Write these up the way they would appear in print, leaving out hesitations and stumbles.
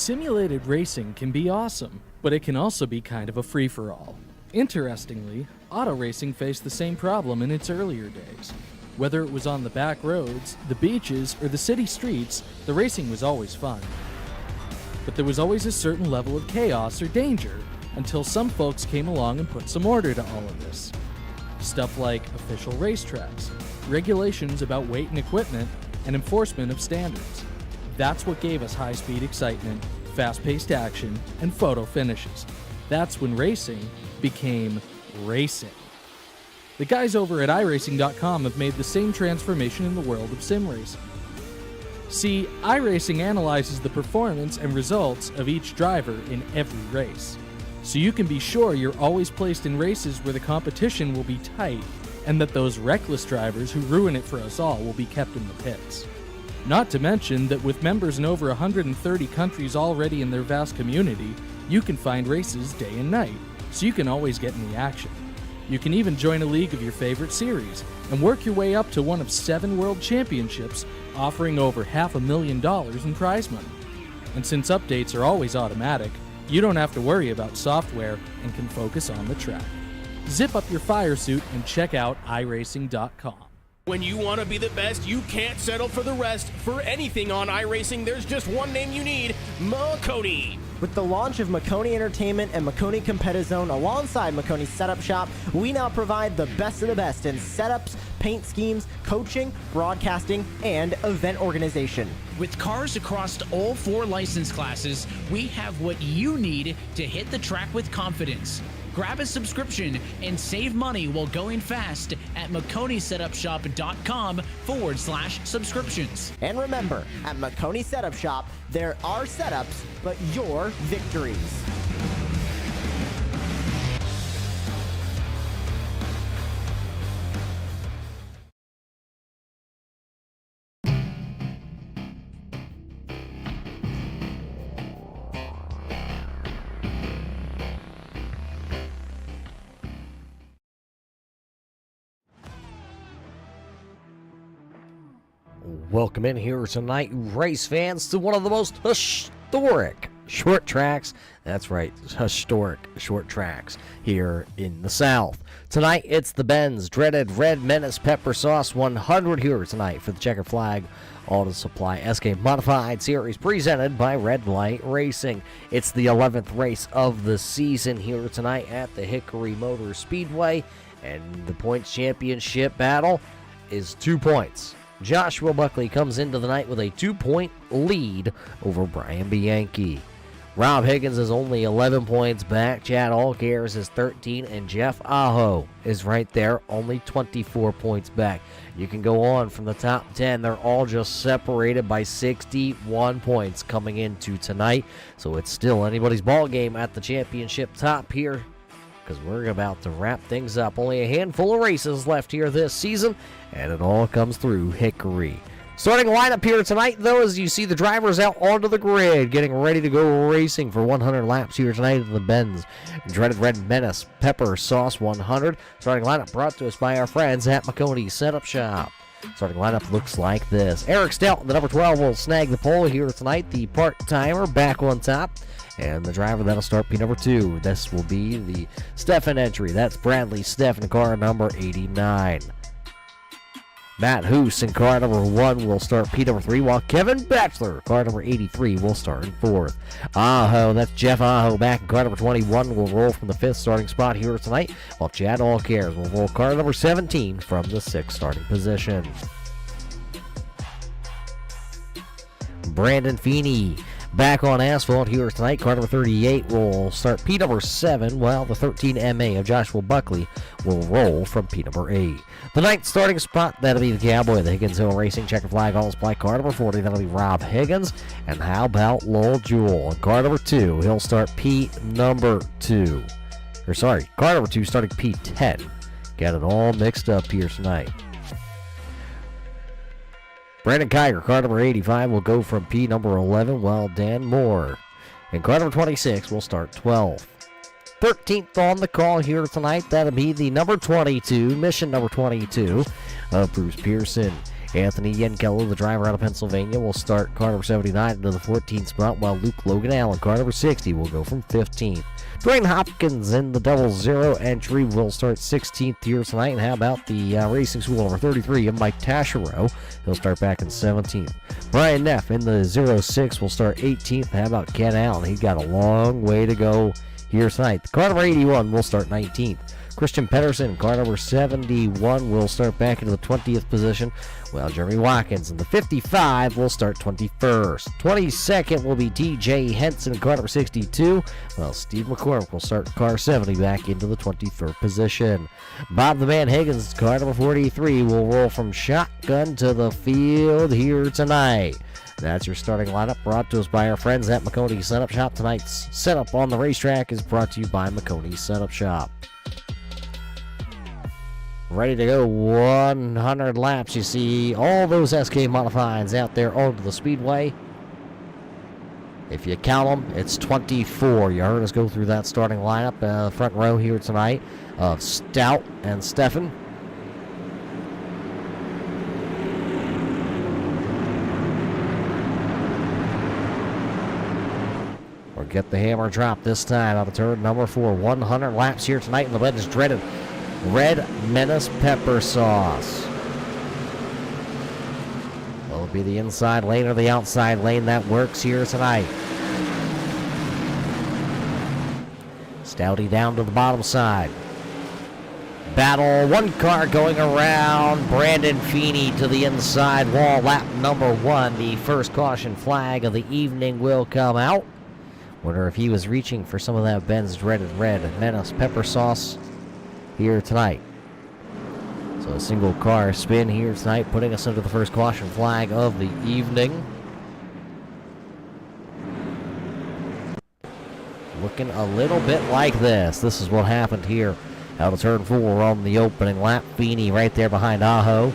Simulated racing can be awesome, but it can also be kind of a free-for-all. Interestingly, auto racing faced the same problem in its earlier days. Whether it was on the back roads, the beaches, or the city streets, the racing was always fun. But there was always a certain level of chaos or danger until some folks came along and put some order to all of this. Stuff like official racetracks, regulations about weight and equipment, and enforcement of standards. That's what gave us high-speed excitement, fast-paced action, and photo finishes. That's when racing became racing. The guys over at iRacing.com have made the same transformation in the world of sim racing. See, iRacing analyzes the performance and results of each driver in every race, so you can be sure you're always placed in races where the competition will be tight, and that those reckless drivers who ruin it for us all will be kept in the pits. Not to mention that with members in over 130 countries already in their vast community, you can find races day and night, so you can always get in the action. You can even join a league of your favorite series and work your way up to one of 7 world championships, offering over $500,000 in prize money. And since updates are always automatic, you don't have to worry about software and can focus on the track. Zip up your fire suit and check out iRacing.com. When you want to be the best, you can't settle for the rest. For anything on iRacing, there's just one name you need, Marconi. With the launch of Marconi Entertainment and Marconi Competizone alongside Marconi Setup Shop, we now provide the best of the best in setups, paint schemes, coaching, broadcasting, and event organization. With cars across all 4 license classes, we have what you need to hit the track with confidence. Grab a subscription and save money while going fast at MarconiSetupShop.com/subscriptions. And remember, at Marconi Setup Shop, there are setups, but your victories. Welcome in here tonight, race fans, to one of the most historic short tracks. That's right, historic short tracks here in the South. Tonight, it's the Benz dreaded Red Menace Pepper Sauce 100 here tonight for the Checkered Flag Auto Supply SK Modified Series presented by Red Light Racing. It's the 11th race of the season here tonight at the Hickory Motor Speedway, and the points championship battle is 2 points. Joshua Buckley comes into the night with a 2-point lead over Brian Bianchi. Rob Higgins is only 11 points back. Chad Allcares is 13, and Jeff Aho is right there, only 24 points back. You can go on from the top 10. They're all just separated by 61 points coming into tonight. So it's still anybody's ball game at the championship top here, because we're about to wrap things up. Only a handful of races left here this season, and it all comes through Hickory. Starting lineup here tonight, though, as you see the drivers out onto the grid, getting ready to go racing for 100 laps here tonight at the Benz dreaded Red Menace Pepper Sauce 100. Starting lineup brought to us by our friends at Marconi Setup Shop. Starting lineup looks like this. Eric Stout, the number 12, will snag the pole here tonight. The part-timer back on top. And the driver that'll start P number 2. This will be the Stefan entry. That's Bradley Stefan, car number 89. Matt Hoos in car number 1 will start P number 3, while Kevin Batchelor, car number 83, will start in 4th. Aho, that's Jeff Aho back in car number 21, will roll from the 5th starting spot here tonight, while Chad Allcares will roll car number 17 from the 6th starting position. Brandon Feeney back on asphalt here tonight. Car number 38 will start P number 7, while the 13 MA of Joshua Buckley will roll from P number 8. The 9th starting spot, that'll be the Cowboy, the Higgins Hill Racing Checkered Flag All Supply. Car number 40, that'll be Rob Higgins. And how about Lowell Jewell? And car number 2, he'll start P number 2. Or sorry, car number 2 starting P10. Got it all mixed up here tonight. Brandon Kiger, car number 85, will go from P number 11, while Dan Moore and car number 26 will start 12th. 13th on the call here tonight, that'll be the number 22, mission number 22 of Bruce Pearson. Anthony Yenkello, the driver out of Pennsylvania, will start car number 79 into the 14th spot, while Luke Logan Allen, car number 60, will go from 15th. Dwayne Hopkins in the 00 entry will start 16th here tonight. And how about the racing school number 33 of Mike Taschereau? He'll start back in 17th. Brian Neff in the 06 will start 18th. How about Ken Allen? He's got a long way to go here tonight. The car number 81 will start 19th. Christian Pedersen, car number 71, will start back into the 20th position, while Jeremy Watkins in the 55 will start 21st. 22nd will be TJ Henson, car number 62, while Steve McCormick will start car 70 back into the 23rd position. Bob the Man Higgins, car number 43, will roll from shotgun to the field here tonight. That's your starting lineup, brought to us by our friends at McConey Setup Shop. Tonight's setup on the racetrack is brought to you by McConey Setup Shop. Ready to go 100 laps. You see all those SK modifieds out there onto the Speedway. If you count them, it's 24. You heard us go through that starting lineup, front row here tonight of Stout and Steffen. Or get the hammer drop this time out of turn number 4. 100 laps here tonight, and the red is dreaded Red Menace pepper sauce. Will it be the inside lane or the outside lane that works here tonight? Stouty down to the bottom side. Battle, one car going around. Brandon Feeney to the inside wall, lap number 1. The first caution flag of the evening will come out. Wonder if he was reaching for some of that Ben's dreaded Red Menace pepper sauce here tonight. So a single car spin here tonight, putting us under the first caution flag of the evening. Looking a little bit like this. This is what happened here out of turn 4 on the opening lap. Feeney right there behind Aho.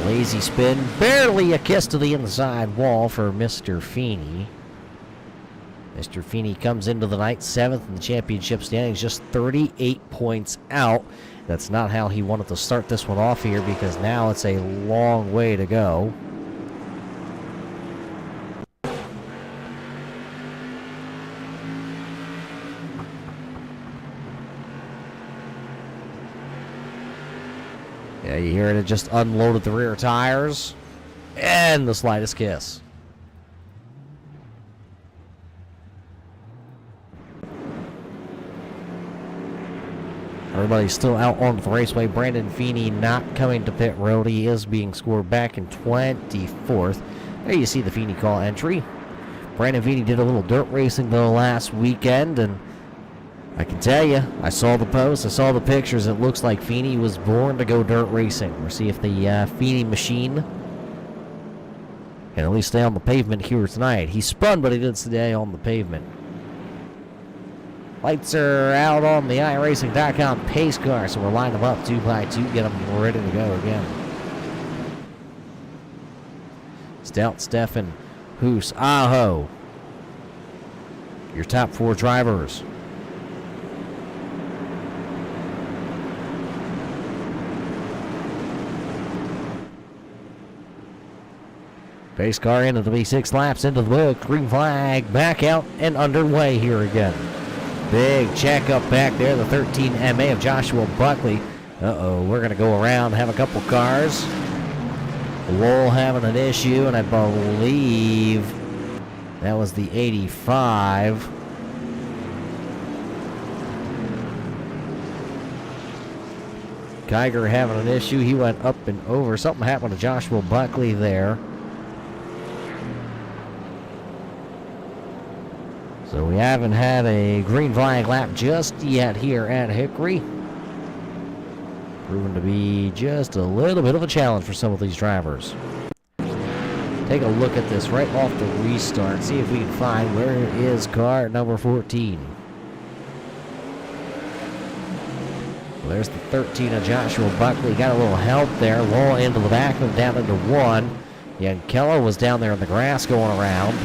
Lazy spin, barely a kiss to the inside wall for Mr. Feeney. Mr. Feeney comes into the night 7th in the championship standings, just 38 points out. That's not how he wanted to start this one off here, because now it's a long way to go. Yeah, you hear it just unloaded the rear tires. And the slightest kiss. Everybody's still out on the raceway. Brandon Feeney not coming to pit road. He is being scored back in 24th. There you see the Feeney call entry. Brandon Feeney did a little dirt racing though last weekend, and I can tell you, I saw the posts, I saw the pictures. It looks like Feeney was born to go dirt racing. We'll see if the Feeney machine can at least stay on the pavement here tonight. He spun, but he did stay on the pavement. Lights are out on the iRacing.com pace car, so we're lining them up 2 by 2, get them ready to go again. Stout, Steffen, Hoos, Aho. Your top 4 drivers. Pace car into the V6 laps into the book. Green flag back out and underway here again. Big checkup back there, the 13 MA of Joshua Buckley. We're going to go around, have a couple cars. Lowell having an issue, and I believe that was the 85. Geiger having an issue. He went up and over. Something happened to Joshua Buckley there. So we haven't had a green flag lap just yet here at Hickory. Proven to be just a little bit of a challenge for some of these drivers. Take a look at this right off the restart. See if we can find where is car number 14. Well, there's the 13 of Joshua Buckley. Got a little help there. Lowell into the back of him, down into 1. Yankello was down there in the grass going around.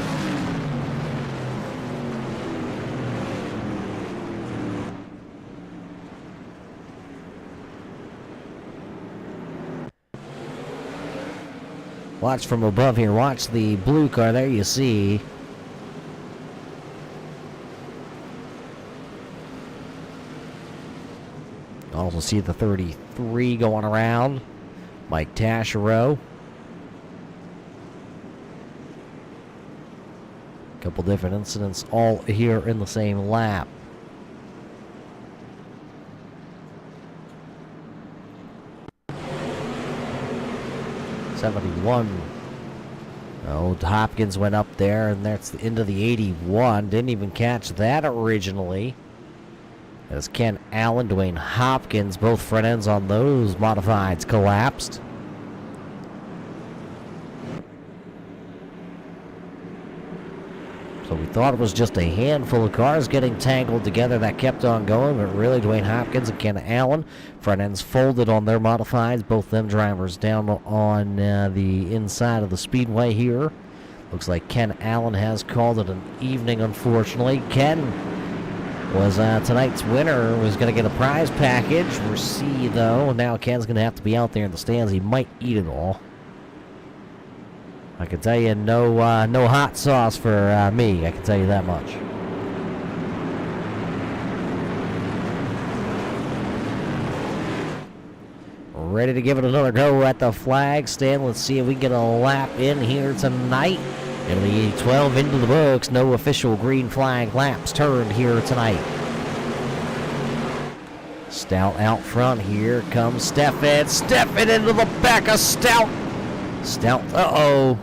Watch from above here. Watch the blue car. There you see. Also see the 33 going around. Mike Taschereau. Couple different incidents all here in the same lap. '71. Oh, Hopkins went up there, and that's the end of the 81. Didn't even catch that originally. As Ken Allen, Dwayne Hopkins, both front ends on those modifieds collapsed. So we thought it was just a handful of cars getting tangled together that kept on going, but really Dwayne Hopkins and Ken Allen, front ends folded on their modifieds, both them drivers down on the inside of the speedway here. Looks like Ken Allen has called it an evening, unfortunately. Ken was tonight's winner, was going to get a prize package. We'll see, though. Now Ken's going to have to be out there in the stands. He might eat it all. I can tell you, no hot sauce for me. I can tell you that much. Ready to give it another go at the flag stand. Let's see if we can get a lap in here tonight. It'll be 12 into the books. No official green flag laps turned here tonight. Stout out front. Here comes Steffan. Steffan into the back of Stout. Stout, uh-oh.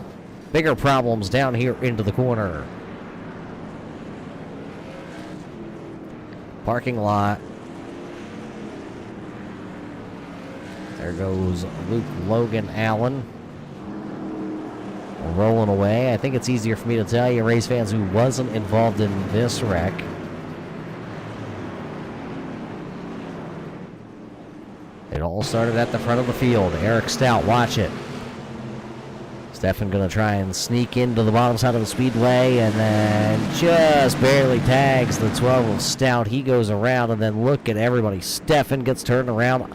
Bigger problems down here into the corner. Parking lot. There goes Luke Logan Allen. Rolling away. I think it's easier for me to tell you, race fans, who wasn't involved in this wreck. It all started at the front of the field. Eric Stout, watch it. Steffan going to try and sneak into the bottom side of the speedway and then just barely tags the 12 of Stout. He goes around, and then look at everybody. Steffan gets turned around.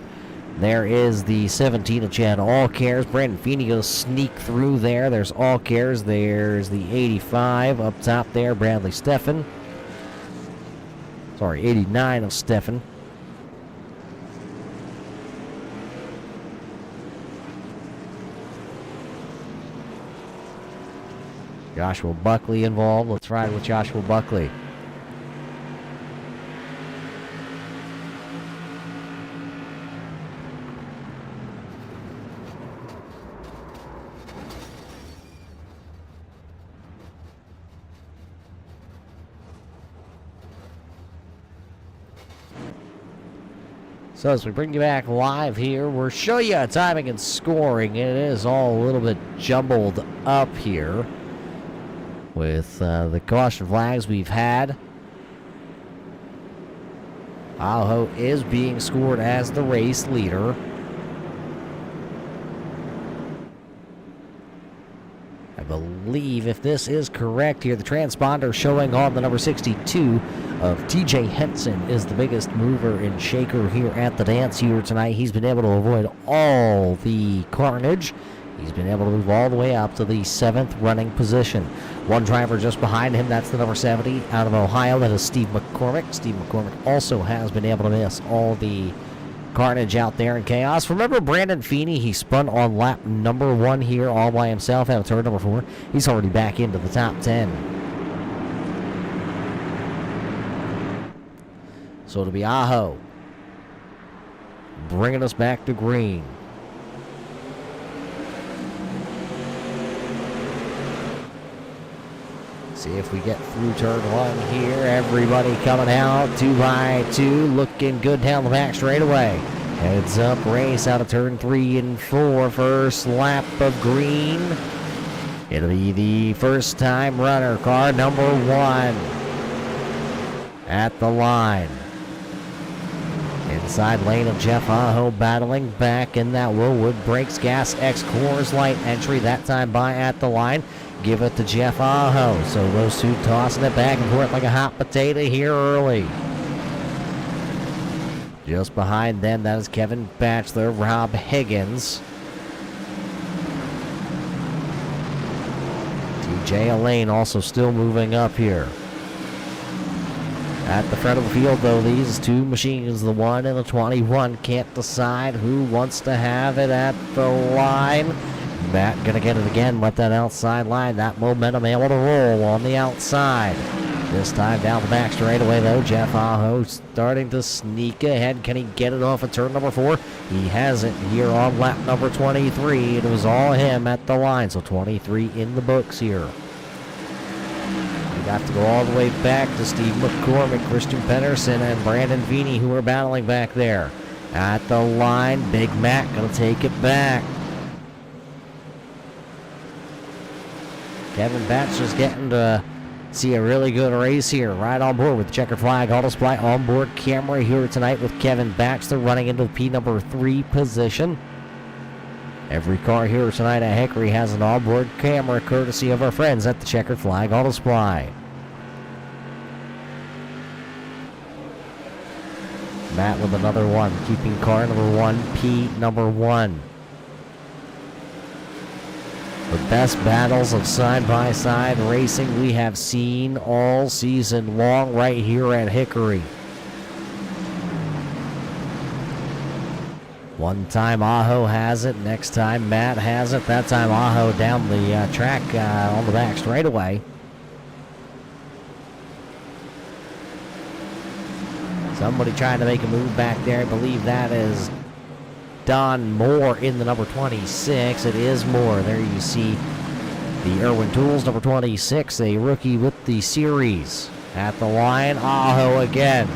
There is the 17 of Chad Allcares. Brandon Feeney goes sneak through there. There's Allcares. There's the 85 up top there. Bradley Steffan. Sorry, 89 of Steffan. Joshua Buckley involved. Let's ride with Joshua Buckley. So as we bring you back live here, we'll show you timing and scoring. It is all a little bit jumbled up here with the caution flags we've had. Aho is being scored as the race leader. I believe, if this is correct here, the transponder showing on the number 62 of TJ Henson is the biggest mover and shaker here at the dance here tonight. He's been able to avoid all the carnage. He's been able to move all the way up to the 7th running position. One driver just behind him, that's the number 70 out of Ohio. That is Steve McCormick. Steve McCormick also has been able to miss all the carnage out there in chaos. Remember Brandon Feeney? He spun on lap number 1 here all by himself out of turn number 4. He's already back into the top 10. So it'll be Aho bringing us back to green. See if we get through turn 1 here. Everybody coming out 2 by 2, looking good down the back straightaway. Heads up race out of turn 3 and 4. First lap of green. It'll be the first time runner, car number 1 at the line. Inside lane of Jeff Aho battling back in that Willwood Brakes Gas X Coors Light entry, that time by at the line. Give it to Jeff Aho. So those two tossing it back and forth like a hot potato here early. Just behind them, that is Kevin Batchelor, Rob Higgins. Jay Lane also still moving up here. At the front of the field, though, these two machines, the 1 and the 21, can't decide who wants to have it at the line. Matt gonna get it again with that outside line. That momentum able to roll on the outside. This time down the back straightaway, though. Jeff Aho starting to sneak ahead. Can he get it off at turn number 4? He has it here on lap number 23. It was all him at the line, so 23 in the books here. We have to go all the way back to Steve McCormick, Christian Pedersen, and Brandon Feeney, who are battling back there. At the line, Big Mac going to take it back. Kevin Batch is getting to see a really good race here. Right on board with the checkered flag auto supply onboard camera here tonight with Kevin Batch. They're running into the P number 3 position. Every car here tonight at Hickory has an onboard camera courtesy of our friends at the Checkered Flag Auto Supply. Matt with another one, keeping car number 1, P number 1. The best battles of side-by-side racing we have seen all season long right here at Hickory. One time Aho has it, next time Matt has it. That time Aho down the track on the back straightaway. Somebody trying to make a move back there. I believe that is Don Moore in the number 26. It is Moore. There you see the Irwin Tools number 26, a rookie with the series. At the line, Aho again.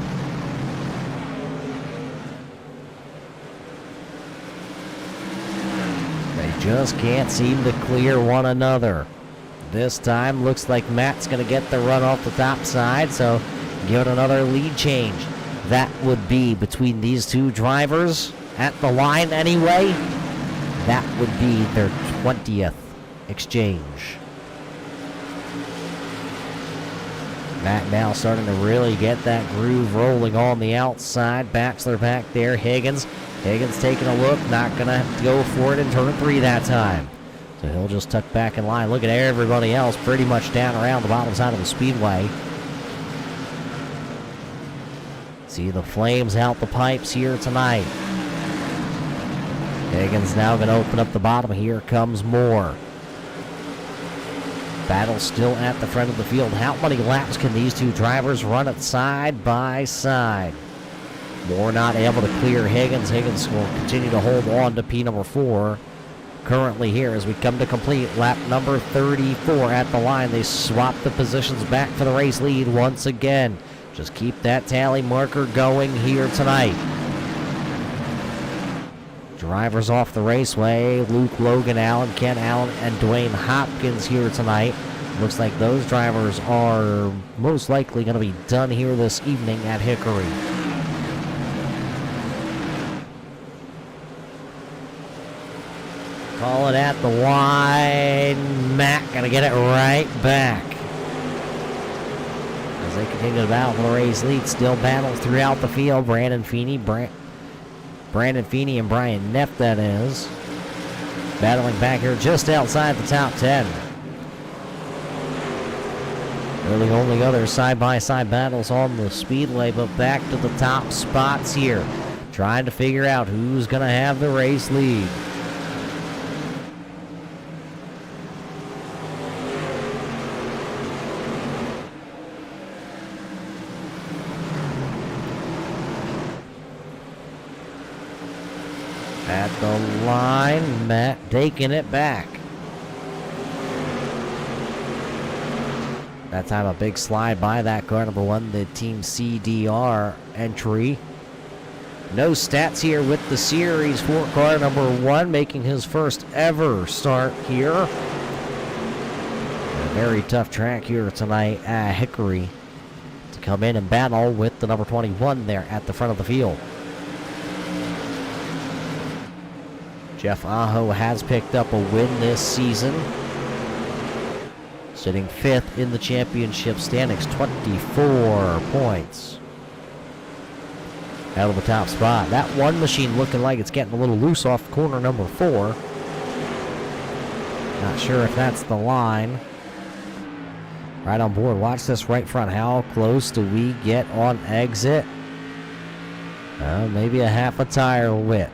Just can't seem to clear one another. This time looks like Matt's going to get the run off the top side, so give it another lead change. That would be between these two drivers at the line anyway. That would be their 20th exchange. Matt now starting to really get that groove rolling on the outside. Bachelor back there, Higgins taking a look, not going to go for it in turn 3 that time. So he'll just tuck back in line. Look at everybody else pretty much down around the bottom side of the speedway. See the flames out the pipes here tonight. Higgins now going to open up the bottom. Here comes Moore. Battle still at the front of the field. How many laps can these two drivers run it side by side? Moore not able to clear Higgins. Higgins will continue to hold on to P number 4. Currently here as we come to complete lap number 34 at the line. They swap the positions back for the race lead once again. Just keep that tally marker going here tonight. Drivers off the raceway. Luke Logan Allen, Ken Allen, and Dwayne Hopkins here tonight. Looks like those drivers are most likely going to be done here this evening at Hickory. Call it at the line. Matt gonna get it right back. As they continue to battle for the race lead, still battles throughout the field. Brandon Feeney and Brian Neff, that is. Battling back here just outside the top 10. They're the only other side-by-side battles on the speedway, but back to the top spots here. Trying to figure out who's gonna have the race lead. At the line, Matt taking it back. That time a big slide by that car, number 1, the Team CDR entry. No stats here with the series for car number 1, making his first ever start here. A very tough track here tonight at Hickory to come in and battle with the number 21 there at the front of the field. Jeff Aho has picked up a win this season, sitting 5th in the championship standings, 24 points. Out of the top spot. That one machine looking like it's getting a little loose off corner number 4. Not sure if that's the line. Right on board. Watch this right front. How close do we get on exit? Maybe a half a tire width.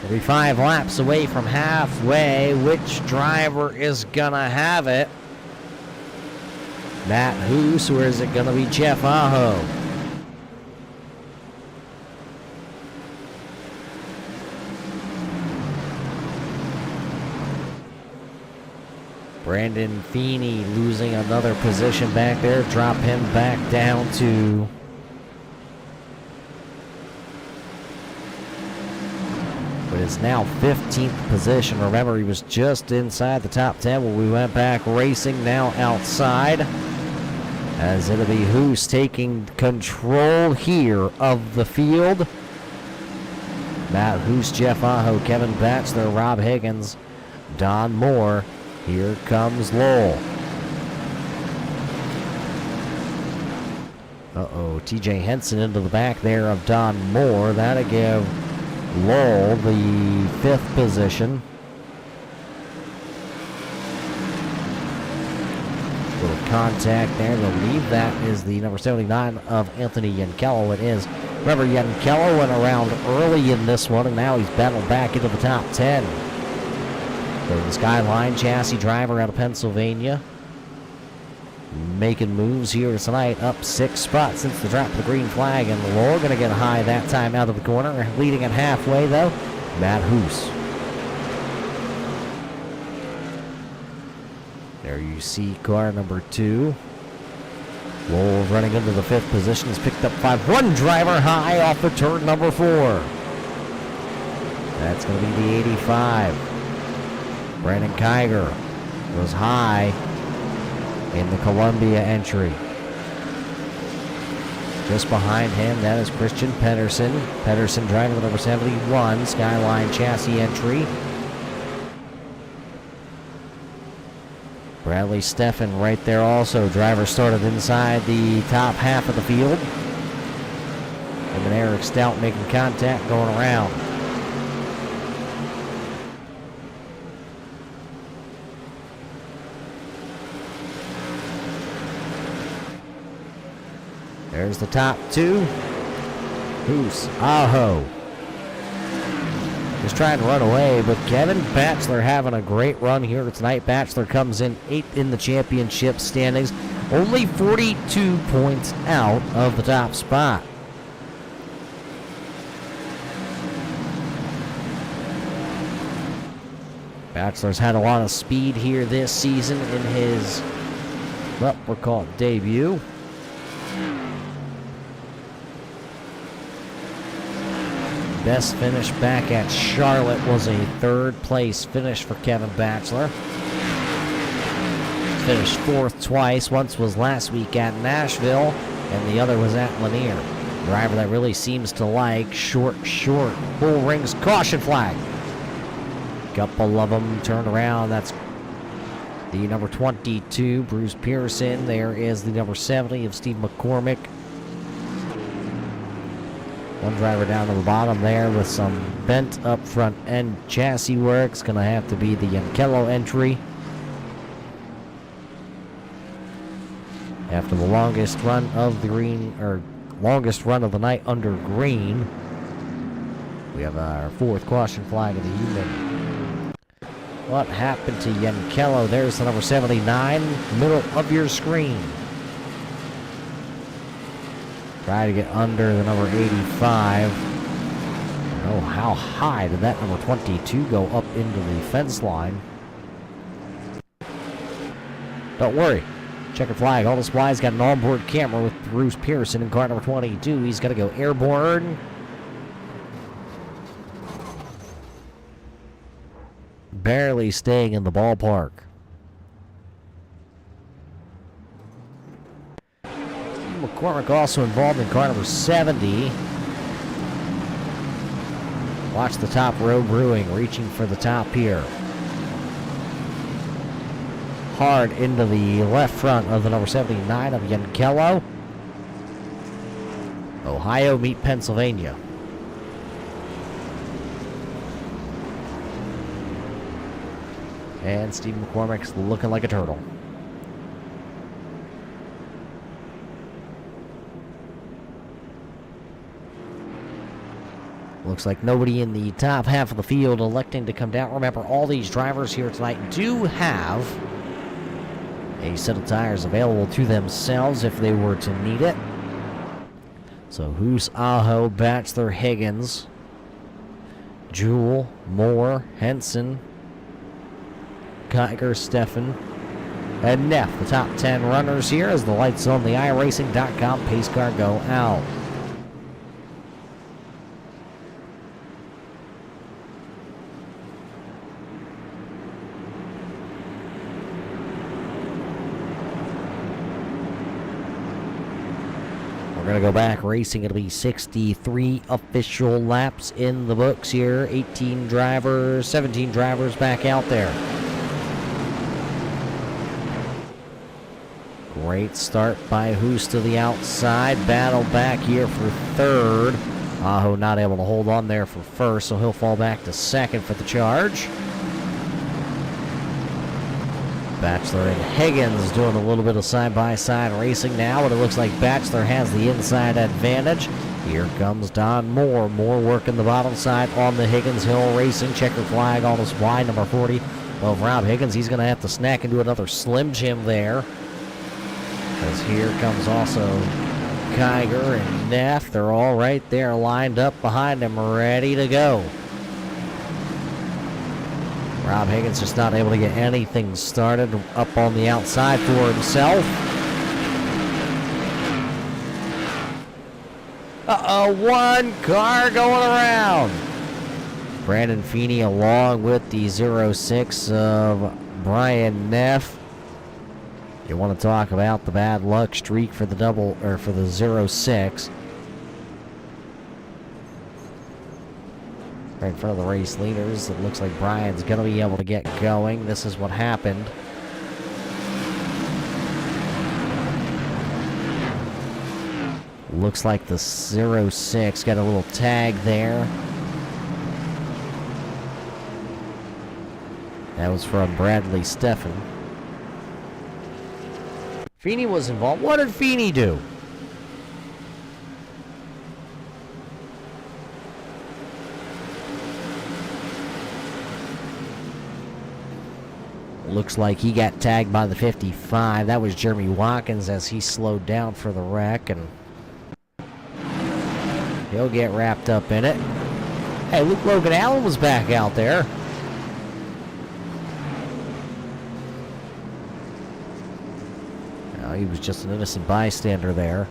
We'll be 5 laps away from halfway. Which driver is gonna have it? Matt Hoos, or is it gonna be Jeff Aho? Brandon Feeney losing another position back there. Drop him back down to but it's now 15th position. Remember, he was just inside the top 10 when we went back racing. Now outside, as it'll be Hoos taking control here of the field. Matt Hoos, Jeff Aho, Kevin Batchelor, Rob Higgins, Don Moore. Here comes Lowell. TJ Henson into the back there of Don Moore. That'll give Lowell the 5th position. Little contact there. I believe that is the number 79 of Anthony Yankello. It is. Remember, Yankello went around early in this one, and now he's battled back into the top 10. So the Skyline chassis driver out of Pennsylvania, making moves here tonight, up 6 spots since the drop of the green flag, and Lowell going to get high that time out of the corner. Leading at halfway, though, Matt Hoos. There you see car number 2. Lowell running into the 5th position. Has picked up 5. One driver high off the turn number 4. That's going to be the 85. Brandon Kiger was high in the Columbia entry. Just behind him, that is Christian Pedersen. Pedersen driving the number 71 Skyline chassis entry. Bradley Steffen right there also. Driver started inside the top half of the field. And then Eric Stout making contact going around. There's the top 2. Hoos, Aho. Just trying to run away, but Kevin Batchelor having a great run here tonight. Batchelor comes in 8th in the championship standings, only 42 points out of the top spot. Batchelor's had a lot of speed here this season in his, well, we'll call it debut. Best finish back at Charlotte was a 3rd place finish for Kevin Batchelor. Finished 4th twice. Once was last week at Nashville, and the other was at Lanier. Driver that really seems to like short. Bull rings, caution flag. Couple of them turned around. That's the number 22, Bruce Pearson. There is the number 70 of Steve McCormick. One driver down to the bottom there with some bent up front end chassis work. It's going to have to be the Yankello entry. After the longest run of the green, or longest run of the night under green, we have our 4th caution flag of the evening. What happened to Yankello? There's the number 79, middle of your screen. Try to get under the number 85. Oh, how high did that number 22 go up into the fence line? Don't worry. Checkered flag. All the supplies got an onboard camera with Bruce Pearson in car number 22. He's going to go airborne. Barely staying in the ballpark. McCormick also involved in car number 70. Watch the top row brewing, reaching for the top here. Hard into the left front of the number 79 of Yankello. Ohio meet Pennsylvania. And Steve McCormick's looking like a turtle. Looks like nobody in the top half of the field electing to come down. Remember, all these drivers here tonight do have a set of tires available to themselves if they were to need it. So Hoos, Aho, Batchelor, Higgins, Jewell, Moore, Henson, Geiger, Steffen, and Neff, the top 10 runners here as the lights on the iRacing.com pace car go out. We're going to go back racing. It'll be 63 official laps in the books here. 18 drivers, 17 drivers back out there. Great start by Hoos to the outside. Battle back here for third. Aho not able to hold on there for first, so he'll fall back to second for the charge. Batchelor and Higgins doing a little bit of side-by-side racing now, but it looks like Batchelor has the inside advantage. Here comes Don Moore. Moore working the bottom side on the Higgins Hill Racing. Checkered flag on his wide, number 40 of Rob Higgins. He's going to have to snack and do another Slim Jim there. As here comes also Geiger and Neff. They're all right there lined up behind him, ready to go. Rob Higgins just not able to get anything started up on the outside for himself. One car going around. Brandon Feeney along with the 06 of Brian Neff. You want to talk about the bad luck streak for the for the 06. Right in front of the race leaders. It looks like Brian's going to be able to get going. This is what happened. Looks like the 06 got a little tag there. That was from Bradley Steffen. Feeney was involved. What did Feeney do? Looks like he got tagged by the 55. That was Jeremy Watkins as he slowed down for the wreck, and he'll get wrapped up in it. Hey, Luke Logan Allen was back out there. He was just an innocent bystander there.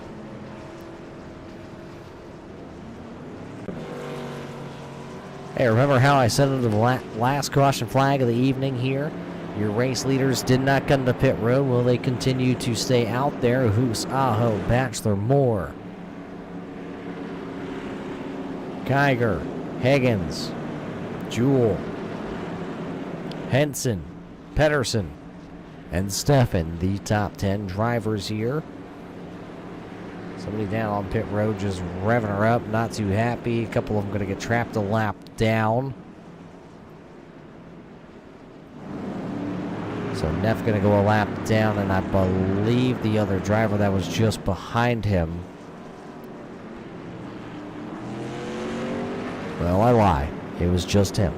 Hey, remember how I said under the last caution flag of the evening here? Your race leaders did not come to pit road. Will they continue to stay out there? Hoos, Aho, Batchelor, Moore, Geiger, Higgins, Jewell, Henson, Pedersen, and Steffen, the top 10 drivers here. Somebody down on pit road just revving her up, not too happy. A couple of them going to get trapped a lap down. So Neff going to go a lap down, and I believe the other driver that was just behind him. Well, I lie. It was just him.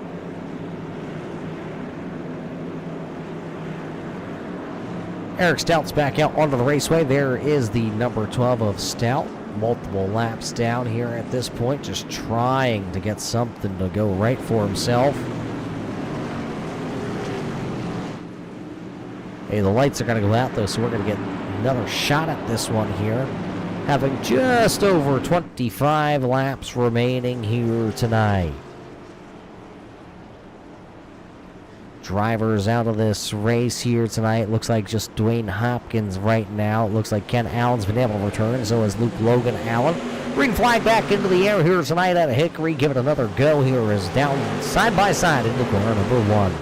Eric Stout's back out onto the raceway. There is the number 12 of Stout. Multiple laps down here at this point, just trying to get something to go right for himself. Hey, the lights are going to go out, though, so we're going to get another shot at this one here. Having just over 25 laps remaining here tonight. Drivers out of this race here tonight. Looks like just Dwayne Hopkins right now. It looks like Ken Allen's been able to return, so has Luke Logan Allen. Green flag back into the air here tonight at Hickory. Give it another go here as down side by side into corner number 1.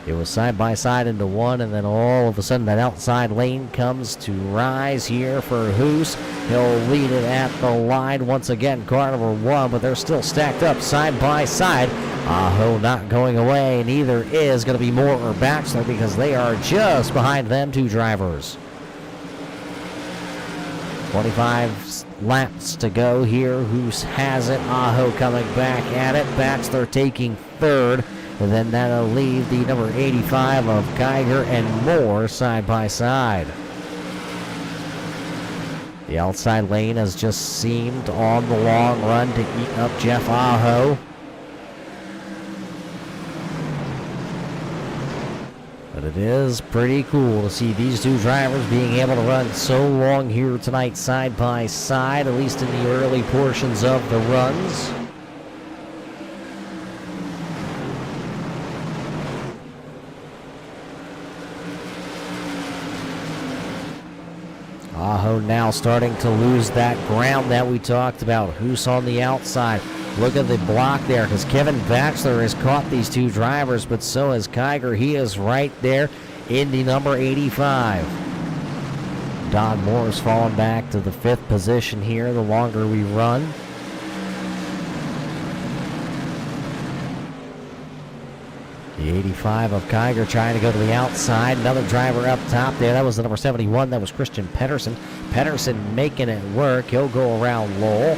It was side by side into one, and then all of a sudden that outside lane comes to rise here for Hoos. He'll lead it at the line once again, car number 1, but they're still stacked up side by side. Aho not going away, neither is going to be Moore or Baxter because they are just behind them 2 drivers. 25 laps to go here. Hoos has it. Aho coming back at it. Baxter taking 3rd. And then that'll leave the number 85 of Geiger and Moore side by side. The outside lane has just seemed on the long run to eat up Jeff Aho. But it is pretty cool to see these 2 drivers being able to run so long here tonight side by side, at least in the early portions of the runs. Aho now starting to lose that ground that we talked about. Hoos on the outside. Look at the block there because Kevin Baxter has caught these 2 drivers, but so has Geiger. He is right there in the number 85. Don Moore's fallen back to the 5th position here the longer we run. The 85 of Geiger trying to go to the outside. Another driver up top there. That was the number 71. That was Christian Pedersen. Pedersen making it work. He'll go around Lowell.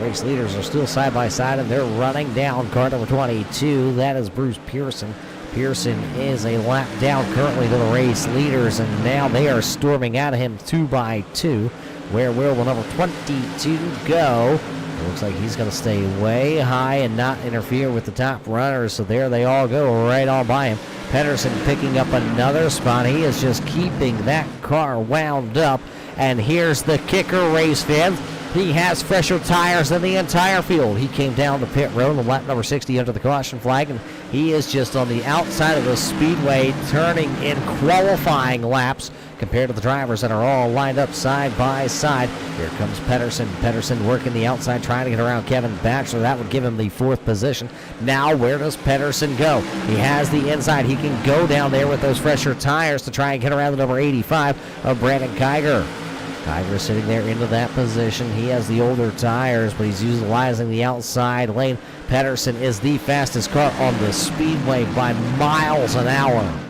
Race leaders are still side by side, and they're running down car number 22. That is Bruce Pearson. Pearson is a lap down currently to the race leaders, and now they are storming out of him 2 by 2. Where will the number 22 go? It looks like he's going to stay way high and not interfere with the top runners, so there they all go right on by him. Pedersen picking up another spot. He is just keeping that car wound up, and here's the kicker, race fans. He has fresher tires than the entire field. He came down the pit road on lap number 60 under the caution flag, and he is just on the outside of the Speedway turning in qualifying laps compared to the drivers that are all lined up side by side. Here comes Pedersen. Pedersen working the outside, trying to get around Kevin Baxter. That would give him the 4th position. Now, where does Pedersen go? He has the inside. He can go down there with those fresher tires to try and get around the number 85 of Brandon Geiger. Geiger sitting there into that position. He has the older tires, but he's utilizing the outside lane. Pedersen is the fastest car on the Speedway by miles an hour.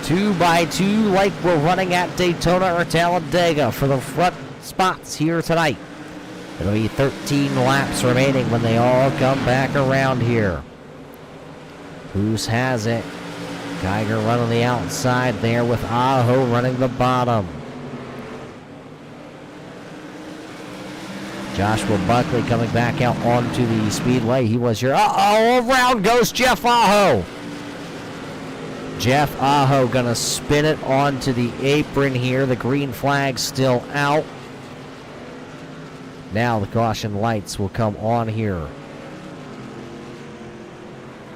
2 by 2 like we're running at Daytona or Talladega for the front spots here tonight. It'll be 13 laps remaining when they all come back around here. Hoos has it. Geiger running the outside there with Aho running the bottom. Joshua Buckley coming back out onto the Speedway. He was your... around goes Jeff Aho. Jeff Aho gonna spin it onto the apron here. The green flag still out. Now the caution lights will come on here.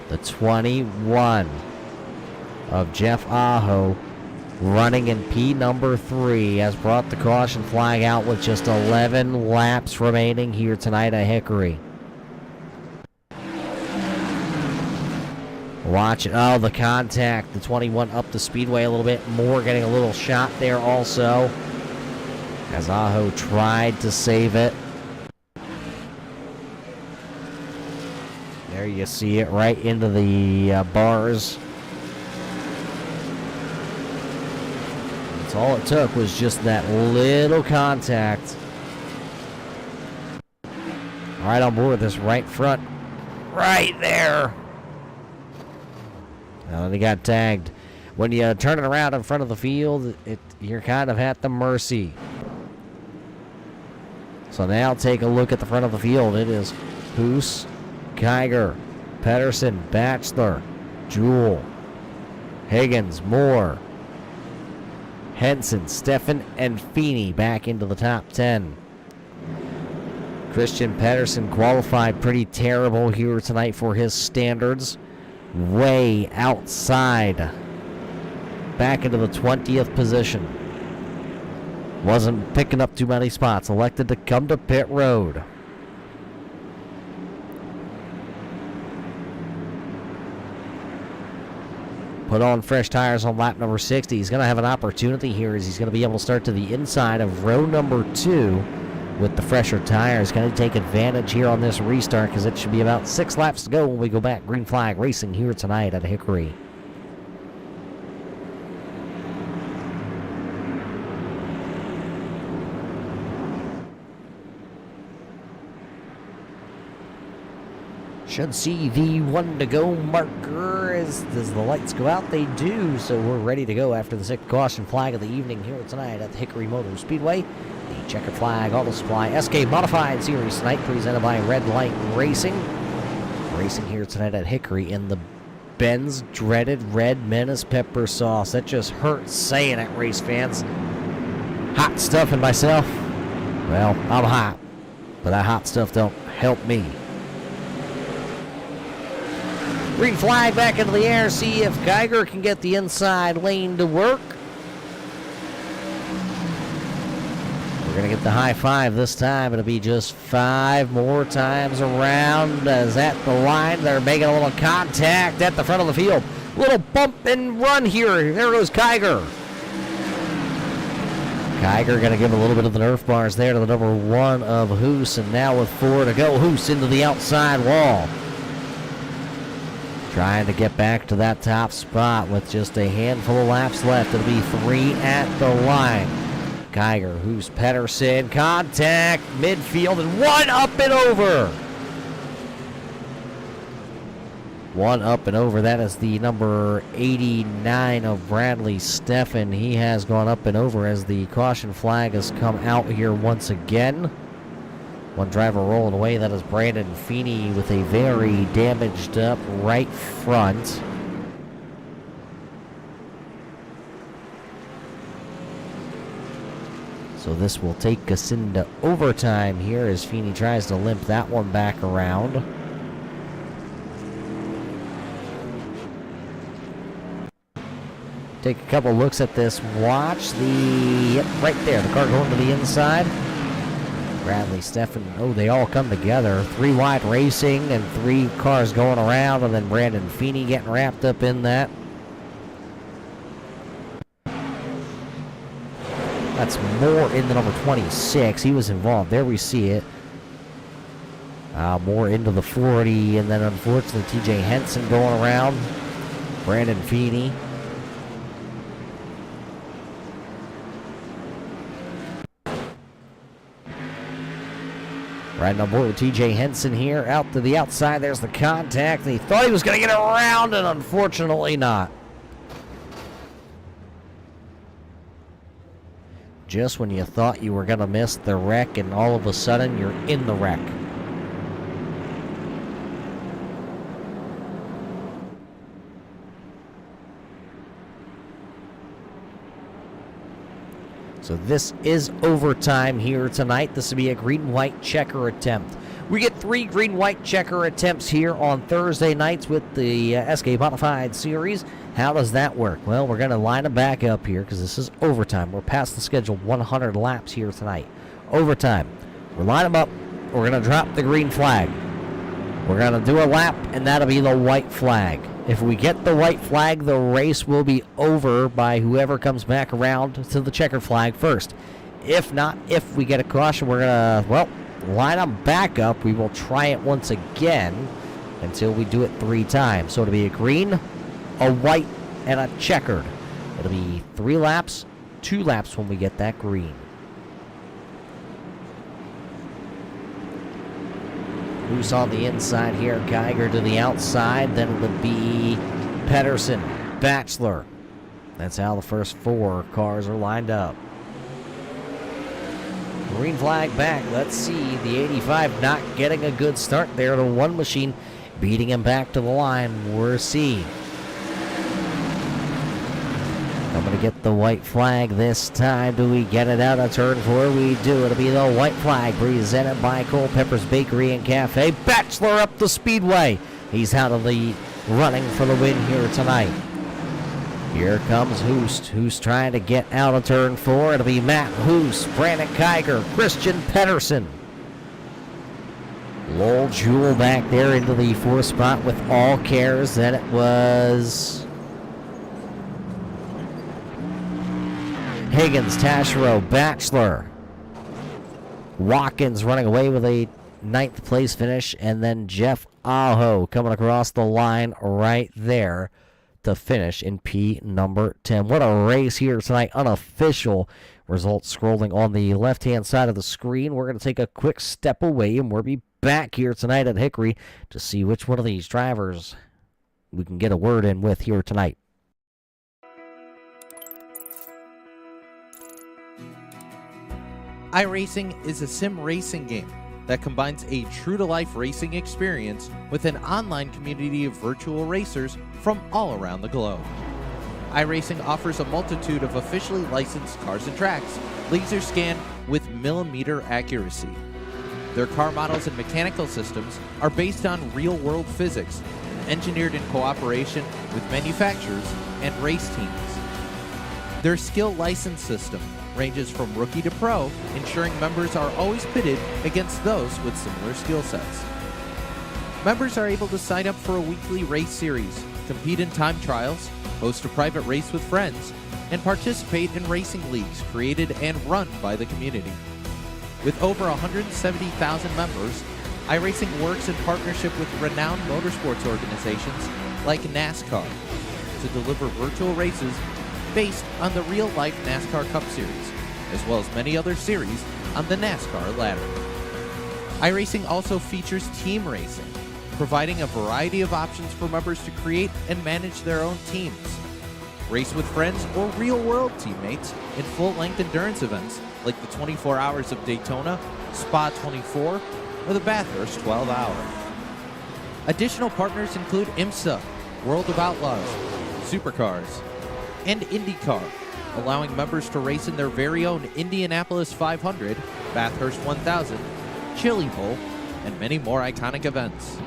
The 21 of Jeff Aho running in P number 3 has brought the caution flag out with just 11 laps remaining here tonight at Hickory. Watch it. Oh, the contact. The 21 up the Speedway a little bit more, getting a little shot there also as Aho tried to save it. There you see it right into the bars. That's all it took, was just that little contact. Right on board this right front. Right there. And he got tagged. When you turn it around in front of the field, you're kind of at the mercy. So now take a look at the front of the field. It is Hoos, Geiger, Pedersen, Batchelor, Jewell, Higgins, Moore, Henson, Steffen, and Feeney back into the top 10. Christian Pedersen qualified pretty terrible here tonight for his standards. Way outside. Back into the 20th position. wasn't picking up too many spots. Elected to come to pit road. Put on fresh tires on lap number 60. He's going to have an opportunity here as he's going to be able to start to the inside of row number 2 with the fresher tires. Going to take advantage here on this restart because it should be about 6 laps to go when we go back. Green flag racing here tonight at Hickory. Should see the 1 to go marker as the lights go out. They do, so we're ready to go after the 6th caution flag of the evening here tonight at the Hickory Motor Speedway. The checkered flag auto supply SK Modified Series tonight, presented by Red Light Racing. Racing here tonight at Hickory in the Ben's dreaded red Menace pepper sauce. That just hurts saying it, race fans. Hot stuff in myself. Well, I'm hot, but that hot stuff don't help me. Green flag back into the air. See if Geiger can get the inside lane to work. We're going to get the high five this time. It'll be just 5 more times around as at the line. They're making a little contact at the front of the field. Little bump and run here. There goes Geiger. Geiger going to give a little bit of the Nerf bars there to the number 1 of Hoos. And now with 4 to go, Hoos into the outside wall. Trying to get back to that top spot with just a handful of laps left. It'll be 3 at the line. Geiger, who's Pedersen, contact, midfield, and 1 up and over. 1 up and over. That is the number 89 of Bradley Steffen. He has gone up and over as the caution flag has come out here once again. 1 driver rolling away. That is Brandon Feeney with a very damaged up right front. So this will take us into overtime here as Feeney tries to limp that one back around. Take a couple looks at this. Watch yep, right there. The car going to the inside. Bradley Steffen, oh, they all come together. 3 wide racing and 3 cars going around, and then Brandon Feeney getting wrapped up in that. That's more in the number 26. He was involved. There we see it. More into the 40, and then unfortunately TJ Henson going around. Brandon Feeney. Riding on board with TJ Henson here. Out to the outside. There's the contact. And he thought he was going to get around, and unfortunately not. Just when you thought you were going to miss the wreck, and all of a sudden you're in the wreck. So this is overtime here tonight. This will be a green-white checker attempt. We get 3 green-white checker attempts here on Thursday nights with the SK Modified Series. How does that work? Well, we're going to line them back up here because this is overtime. We're past the scheduled 100 laps here tonight. Overtime. We'll line them up. We're going to drop the green flag. We're going to do a lap, and that'll be the white flag. If we get the white flag, the race will be over by whoever comes back around to the checkered flag first. If not, if we get a caution, we're going to, well, line them back up. We will try it once again until we do it 3 times. So it'll be a green, a white, and a checkered. It'll be 3 laps, 2 laps when we get that green. Who's on the inside here? Geiger to the outside. Then it would be Pedersen, Bachelor. That's how the first 4 cars are lined up. Green flag back. Let's see. The 85 not getting a good start there. The 1 machine beating him back to the line. We're seeing. I'm going to get the white flag this time. Do we get it out of turn 4? We do. It'll be the white flag presented by Culpepper's Bakery and Cafe. Bachelor up the Speedway. He's out of the running for the win here tonight. Here comes Hoost. Who's trying to get out of turn 4. It'll be Matt Hoost, Brandon Kiger, Christian Pedersen. Lowell Jewell back there into the 4th spot with all cares. Then it was Higgins, Taschereau, Batchelor. Watkins running away with a 9th place finish. And then Jeff Aho coming across the line right there to finish in P number 10. What a race here tonight. Unofficial results scrolling on the left-hand side of the screen. We're going to take a quick step away, and we'll be back here tonight at Hickory to see which one of these drivers we can get a word in with here tonight. iRacing is a sim racing game that combines a true-to-life racing experience with an online community of virtual racers from all around the globe. iRacing offers a multitude of officially licensed cars and tracks, laser scanned with millimeter accuracy. Their car models and mechanical systems are based on real-world physics, engineered in cooperation with manufacturers and race teams. Their skill license system ranges from rookie to pro, ensuring members are always pitted against those with similar skill sets. Members are able to sign up for a weekly race series, compete in time trials, host a private race with friends, and participate in racing leagues created and run by the community. With over 170,000 members, iRacing works in partnership with renowned motorsports organizations like NASCAR to deliver virtual races based on the real-life NASCAR Cup Series, as well as many other series on the NASCAR ladder. iRacing also features team racing, providing a variety of options for members to create and manage their own teams. Race with friends or real-world teammates in full-length endurance events like the 24 Hours of Daytona, Spa 24, or the Bathurst 12 Hour. Additional partners include IMSA, World of Outlaws, Supercars, and IndyCar, allowing members to race in their very own Indianapolis 500, Bathurst 1000, Chili Bowl, and many more iconic events.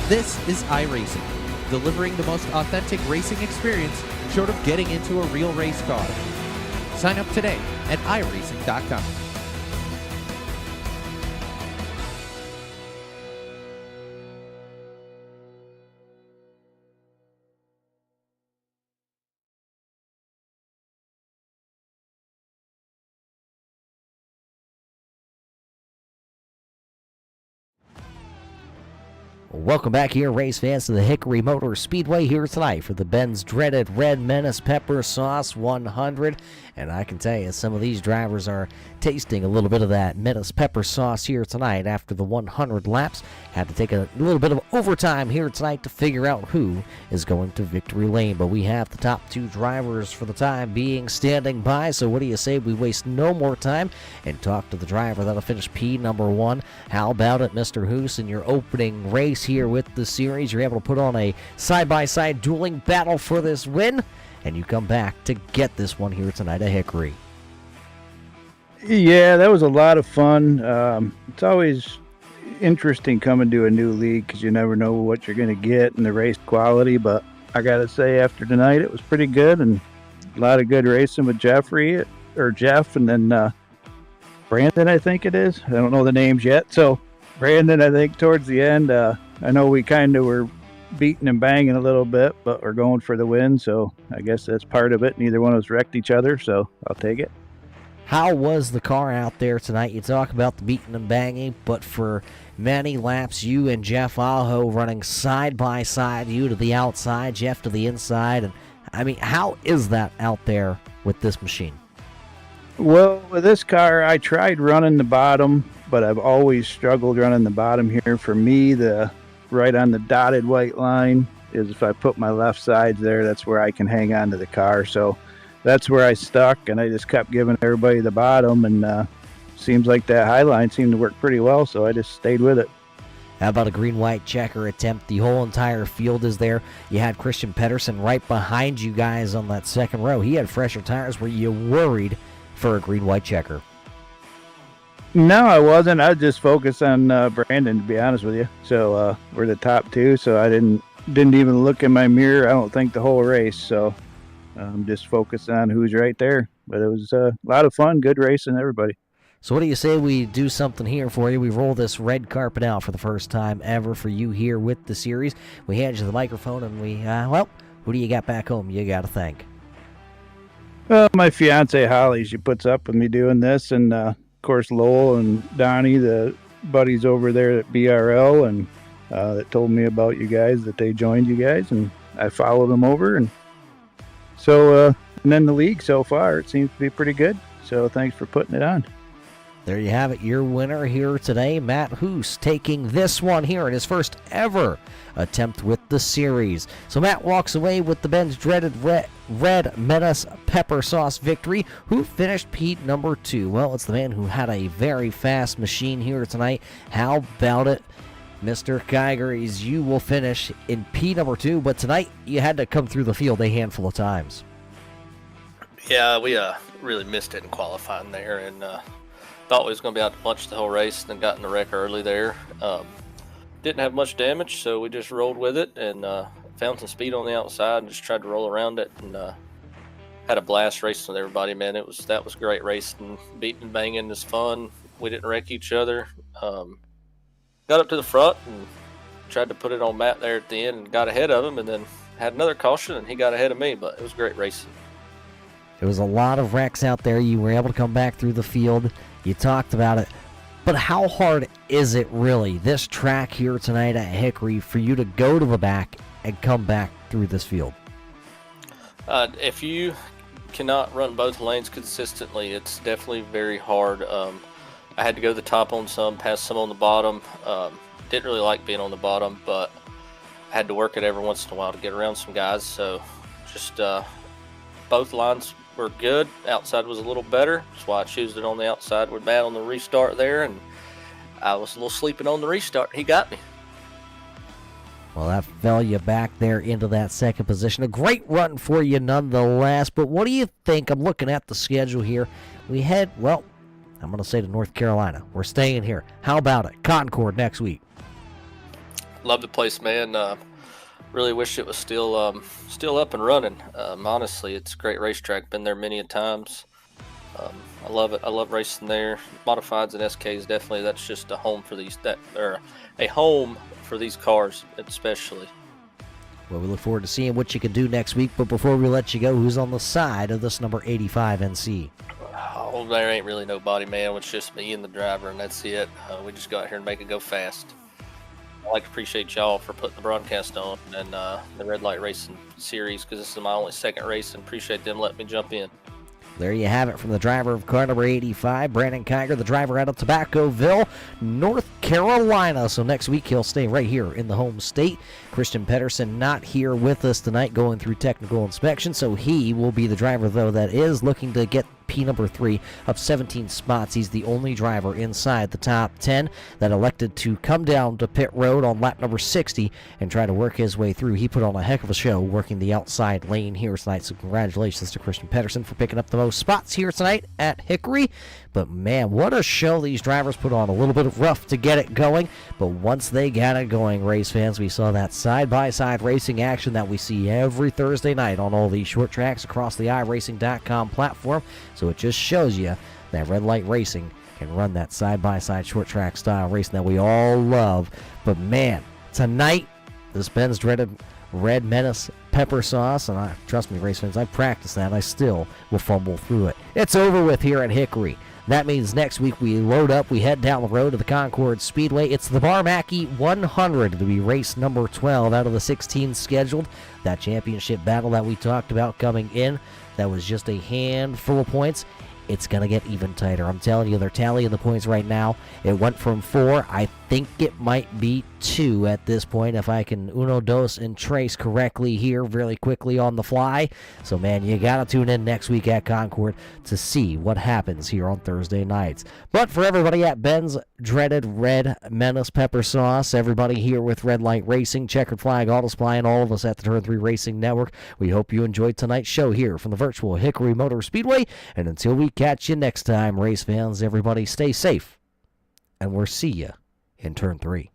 This is iRacing, delivering the most authentic racing experience short of getting into a real race car. Sign up today at iRacing.com. Welcome back here, race fans, to the Hickory Motor Speedway here tonight for the Ben's dreaded Red Menace Pepper Sauce 100. And I can tell you, some of these drivers are tasting a little bit of that Menace Pepper Sauce here tonight after the 100 laps. Had to take a little bit of overtime here tonight to figure out who is going to victory lane. But we have the top 2 drivers for the time being standing by. So what do you say we waste no more time and talk to the driver that'll finish P number 1. How about it, Mr. Hoos, in your opening race here with the series? You're able to put on a side-by-side dueling battle for this win, and you come back to get this one here tonight at Hickory. Yeah, that was a lot of fun. It's always interesting coming to a new league because you never know what you're going to get in the race quality, but I got to say after tonight it was pretty good and a lot of good racing with Jeff, and then Brandon, I think it is. I don't know the names yet. So Brandon, I think towards the end, I know we kind of were beating and banging a little bit, but we're going for the win, so I guess that's part of it. Neither one of us wrecked each other, so I'll take it. How was the car out there tonight? You talk about the beating and banging, but for many laps, you and Jeff Aho running side by side, you to the outside, Jeff to the inside. And I mean, how is that out there with this machine? Well, with this car, I tried running the bottom, but I've always struggled running the bottom here. For me, the right on the dotted white line is if I put my left sides there, that's where I can hang on to the car. So that's where I stuck, and I just kept giving everybody the bottom, and seems like that high line seemed to work pretty well, so I just stayed with it. How about a green-white checker attempt? The whole entire field is there. You had Christian Pedersen right behind you guys on that second row. He had fresher tires. Were you worried for a green-white checker? No, I wasn't. I was just focused on Brandon, to be honest with you. So we're the top 2, so I didn't even look in my mirror, I don't think, the whole race. So just focus on who's right there. But it was a lot of fun, good racing, everybody. So what do you say we do something here for you? We roll this red carpet out for the first time ever for you here with the series. We hand you the microphone, and we, who do you got back home you got to thank? My fiance Holly, she puts up with me doing this, and of course Lowell and Donnie, the buddies over there at BRL, and that told me about you guys, that they joined you guys, and I followed them over, and so and then the league so far, it seems to be pretty good. So thanks for putting it on. There you have it, your winner here today, Matt Hoos, taking this one here in his first ever attempt with the series. So Matt walks away with the Ben's dreaded red Menace pepper sauce victory. Who finished Pete number 2? Well, it's the man who had a very fast machine here tonight. How about it, Mr. Kigeries? You will finish in P number 2, but tonight you had to come through the field a handful of times. Yeah, we really missed it in qualifying there, and thought we was going to be out to punch the whole race, and then got in the wreck early there. Didn't have much damage, so we just rolled with it and found some speed on the outside and just tried to roll around it, and had a blast racing with everybody, man. That was great racing. Beating and banging is fun. We didn't wreck each other. Got up to the front and tried to put it on Matt there at the end and got ahead of him, and then had another caution and he got ahead of me, but it was great racing. There was a lot of wrecks out there. You were able to come back through the field. You talked about it. But how hard is it really, this track here tonight at Hickory, for you to go to the back and come back through this field? If you cannot run both lanes consistently, it's definitely very hard. I had to go to the top on some, pass some on the bottom. Didn't really like being on the bottom, but I had to work it every once in a while to get around some guys. So just both lines were good. Outside was a little better. That's why I chose it on the outside with Matt on the restart there, and I was a little sleeping on the restart. He got me. Well, that fell you back there into that second position. A great run for you nonetheless, but what do you think? I'm looking at the schedule here. We head, well, I'm going to say to North Carolina. We're staying here. How about it? Concord next week. Love the place, man. Really wish it was still up and running. Honestly, it's a great racetrack. Been there many a times. I love it. I love racing there. Modifieds and SKs, definitely. That's just a home for these. A home for these cars, especially. Well, we look forward to seeing what you can do next week. But before we let you go, who's on the side of this number 85 NC? Oh, there ain't really nobody, man. It's just me and the driver, and that's it. We just go out here and make it go fast. I'd like to appreciate y'all for putting the broadcast on and the Red Light Racing series, because this is my only second race, and appreciate them letting me jump in. There you have it from the driver of car number 85, Brandon Kiger, the driver out of Tobaccoville, North Carolina. So next week he'll stay right here in the home state. Christian Pedersen not here with us tonight, going through technical inspection, so he will be the driver, though, that is looking to get P number 3 of 17 spots. He's the only driver inside the top 10 that elected to come down to pit road on lap number 60 and try to work his way through. He put on a heck of a show working the outside lane here tonight, so congratulations to Christian Pedersen for picking up the most spots here tonight at Hickory. But man, what a show these drivers put on. A little bit rough to get it going, but once they got it going, race fans, we saw that side-by-side racing action that we see every Thursday night on all these short tracks across the iRacing.com platform. So it just shows you that Red Light Racing can run that side-by-side short track style racing that we all love. But man, tonight, this Ben's dreaded red Menace pepper sauce, and trust me, race fans, I practiced that. I still will fumble through it. It's over with here at Hickory. That means next week we load up, we head down the road to the Concord Speedway. It's the Bar Mackey 100 to be race number 12 out of the 16 scheduled. That championship battle that we talked about coming in, that was just a handful of points. It's going to get even tighter. I'm telling you, they're tallying the points right now. It went from 4. I think it might be 2 at this point, if I can uno, dos, and trace correctly here really quickly on the fly. So, man, you got to tune in next week at Concord to see what happens here on Thursday nights. But for everybody at Ben's dreaded red Menace pepper sauce, everybody here with Red Light Racing, Checkered Flag Auto Supply, and all of us at the Turn 3 Racing Network, we hope you enjoyed tonight's show here from the virtual Hickory Motor Speedway. And until we catch you next time, race fans, everybody stay safe, and we'll see you in Turn 3.